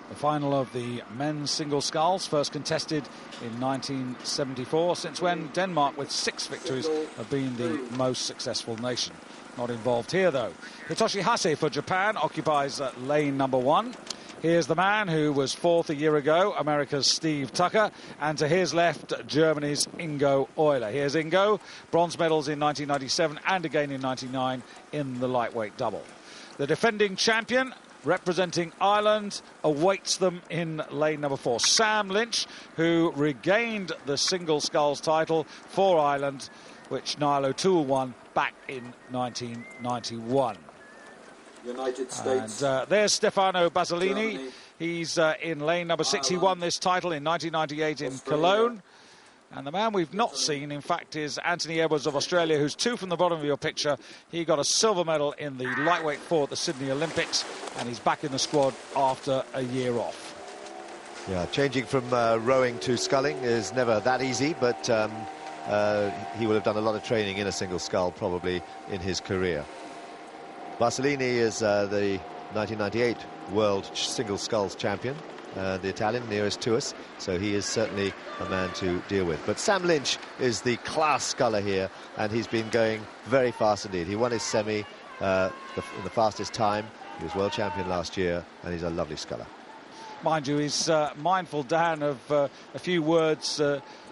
The final of the men's single sculls, first contested in 1974, since when Denmark, with 6 victories, have been the most successful nation. Not involved here, though. Hitoshi Hase for Japan occupies lane number 1. Here's the man who was 4th a year ago, America's Steve Tucker, and to his left, Germany's Ingo Euler. Here's Ingo, bronze medals in 1997 and again in 99 in the lightweight double. The defending champion, representing Ireland, awaits them in lane number 4. Sam Lynch, who regained the single sculls title for Ireland, which Niall O'Toole won back in 1991. United States. And there's Stefano Basilini. Germany. He's in lane number 6. He won this title in 1998 in Cologne. And the man we've not seen, in fact, is Anthony Edwards of Australia, who's 2 from the bottom of your picture. He got a silver medal in the lightweight 4 at the Sydney Olympics, and he's back in the squad after a year off. Yeah, changing from rowing to sculling is never that easy, but he will have done a lot of training in a single scull probably in his career. Basilini is the 1998 World Single Sculls champion, the Italian nearest to us, so he is certainly a man to deal with. But Sam Lynch is the class sculler here, and he's been going very fast indeed. He won his semi in the fastest time. He was world champion last year, and he's a lovely sculler. Mind you, he's mindful, Dan, of a few words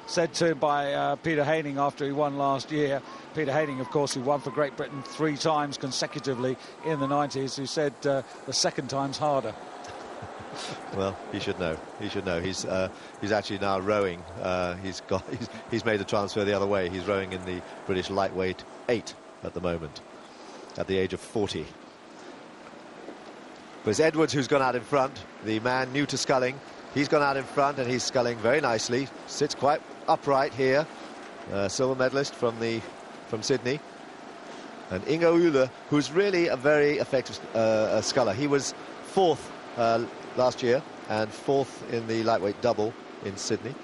said to him by Peter Haining after he won last year. Peter Haining, of course, who won for Great Britain 3 times consecutively in the 90s, who said the second time's harder. Well, he should know. He should know. He's actually now rowing. He's made a transfer the other way. He's rowing in the British lightweight 8 at the moment, at the age of 40. But it's Edwards who's gone out in front, the man new to sculling. He's gone out in front and he's sculling very nicely. Sits quite upright here. Silver medalist from Sydney. And Ingo Euler, who's really a very effective sculler. He was 4th last year and 4th in the lightweight double in Sydney.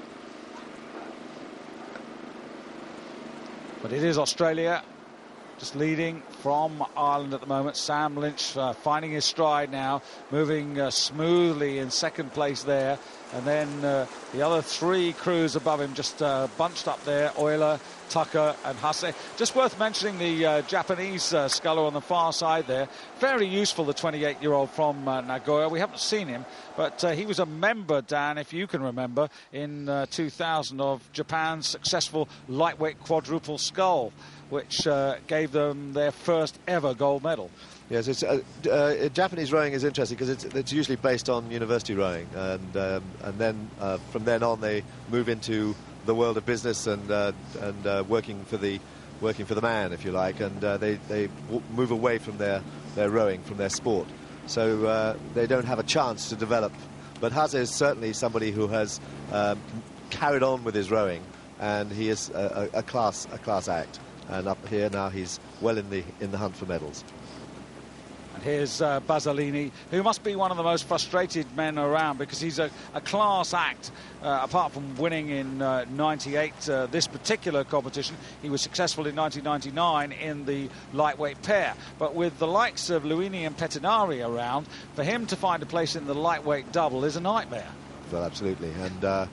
But it is Australia just leading from Ireland at the moment. Sam Lynch finding his stride now, moving smoothly in 2nd place there. And then the other 3 crews above him just bunched up there, Euler, Tucker and Hase. Just worth mentioning the Japanese sculler on the far side there. Very useful, the 28-year-old from Nagoya. We haven't seen him, but he was a member, Dan, if you can remember, in 2000 of Japan's successful lightweight quadruple scull, which gave them their first ever gold medal. Yes, it's, Japanese rowing is interesting because it's usually based on university rowing, and then from then on they move into the world of business and working for the man, if you like, and they move away from their rowing, from their sport, so they don't have a chance to develop. But Hase is certainly somebody who has carried on with his rowing, and he is a class act. And up here now he's well in the hunt for medals. And here's Basilini, who must be one of the most frustrated men around, because he's a class act. Apart from winning in 98, this particular competition, he was successful in 1999 in the lightweight pair. But with the likes of Luini and Pettinari around, for him to find a place in the lightweight double is a nightmare. Well, absolutely. And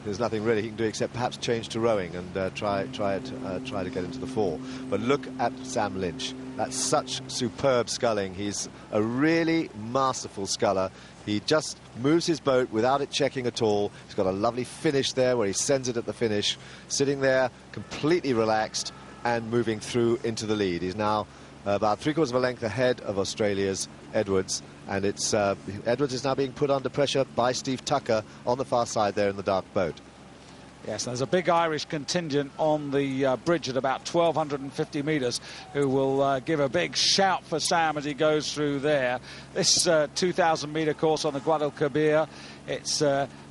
there's nothing really he can do except perhaps change to rowing and try to get into the 4. But look at Sam Lynch. That's such superb sculling. He's a really masterful sculler. He just moves his boat without it checking at all. He's got a lovely finish there where he sends it at the finish, sitting there completely relaxed and moving through into the lead. He's now about 3/4 of a length ahead of Australia's Edwards, and it's Edwards is now being put under pressure by Steve Tucker on the far side there in the dark boat. Yes, there's a big Irish contingent on the bridge at about 1,250 metres who will give a big shout for Sam as he goes through there. This 2,000-metre course on the Guadalquivir, it's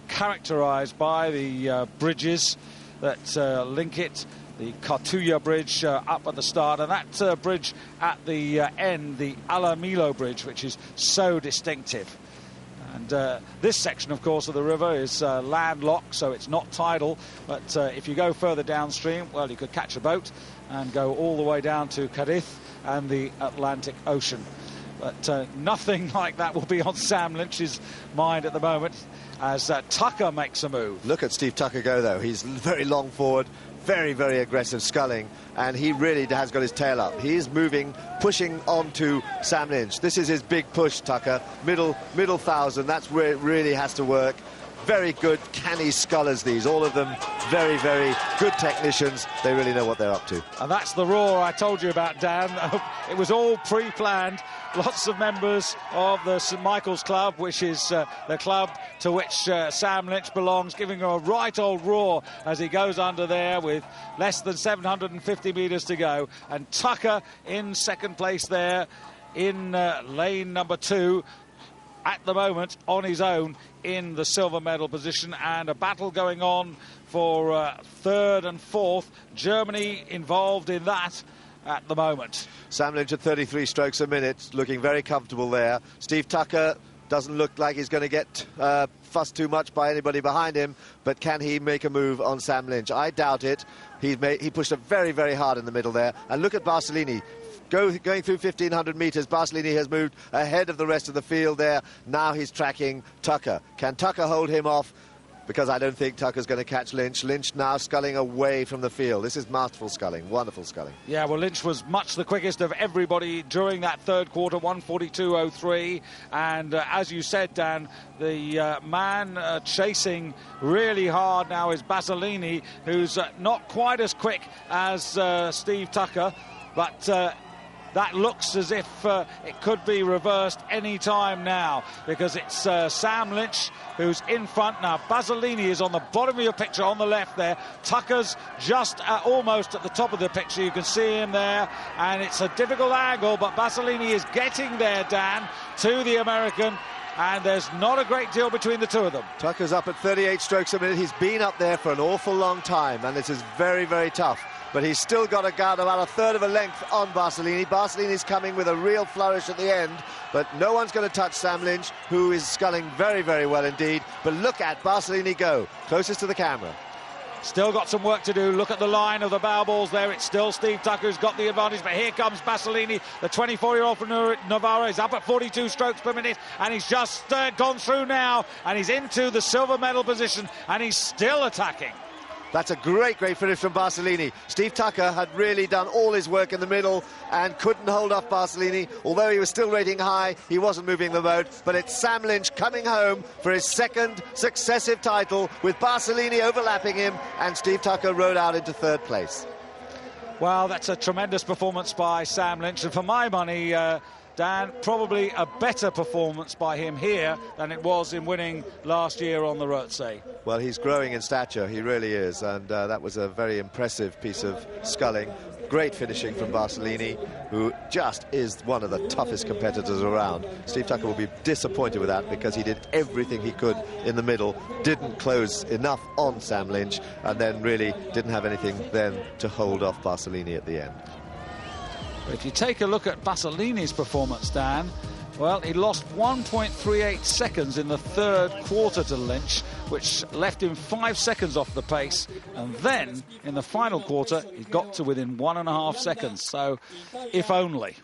characterised by the bridges that link it. The Cartuya Bridge up at the start, and that bridge at the end, the Alamilo Bridge, which is so distinctive. And this section, of course, of the river is landlocked, so it's not tidal. But if you go further downstream, well, you could catch a boat and go all the way down to Cadiz and the Atlantic Ocean. But nothing like that will be on Sam Lynch's mind at the moment as Tucker makes a move. Look at Steve Tucker go, though. He's very long forward, very, very aggressive sculling, and he really has got his tail up. He is moving, pushing on to Sam Lynch. This is his big push, Tucker. Middle 1,000, that's where it really has to work. Very good, canny scullers, these. All of them very, very good technicians. They really know what they're up to. And that's the roar I told you about, Dan. It was all pre-planned. Lots of members of the St Michael's Club, which is the club to which Sam Lynch belongs, giving him a right old roar as he goes under there with less than 750 metres to go. And Tucker in second place there in lane number 2. At the moment, on his own in the silver medal position, and a battle going on for third and fourth. Germany involved in that at the moment. Sam Lynch at 33 strokes a minute, looking very comfortable there. Steve Tucker doesn't look like he's going to get fussed too much by anybody behind him, but can he make a move on Sam Lynch? I doubt it. He pushed it very, very hard in the middle there. And look at Barcellini. Going through 1,500 metres, Barcellini has moved ahead of the rest of the field there. Now he's tracking Tucker. Can Tucker hold him off? Because I don't think Tucker's going to catch Lynch. Lynch now sculling away from the field. This is masterful sculling, wonderful sculling. Yeah, well, Lynch was much the quickest of everybody during that third quarter, 1:42.03. And as you said, Dan, the man chasing really hard now is Barcellini, who's not quite as quick as Steve Tucker, but that looks as if it could be reversed any time now, because it's Sam Lynch who's in front now. Barcellini is on the bottom of your picture on the left there. Tucker's just almost at the top of the picture. You can see him there, and it's a difficult angle, but Barcellini is getting there, Dan, to the American, and there's not a great deal between the two of them. Tucker's up at 38 strokes a minute. He's been up there for an awful long time, and this is very, very tough. But he's still got a guard about a third of a length on Barcellini. Barcellini's coming with a real flourish at the end, but no one's going to touch Sam Lynch, who is sculling very, very well indeed. But look at Barcellini go, closest to the camera. Still got some work to do. Look at the line of the bow balls there. It's still Steve Tucker who's got the advantage, but here comes Barcellini, the 24-year-old from Navarra. He's up at 42 strokes per minute, and he's just gone through now, and he's into the silver medal position, and he's still attacking. That's a great, great finish from Barcellini. Steve Tucker had really done all his work in the middle and couldn't hold off Barcellini. Although he was still rating high, he wasn't moving the boat. But it's Sam Lynch coming home for his second successive title, with Barcellini overlapping him, and Steve Tucker rode out into third place. Well, that's a tremendous performance by Sam Lynch, and for my money, Dan, probably a better performance by him here than it was in winning last year on the Rotsey. Well, he's growing in stature, he really is, and that was a very impressive piece of sculling. Great finishing from Barcellini, who just is one of the toughest competitors around. Steve Tucker will be disappointed with that, because he did everything he could in the middle, didn't close enough on Sam Lynch, and then really didn't have anything then to hold off Barcellini at the end. If you take a look at Barcellini's performance, Dan, well, he lost 1.38 seconds in the third quarter to Lynch, which left him 5 seconds off the pace. And then, in the final quarter, he got to within 1.5 seconds. So, if only.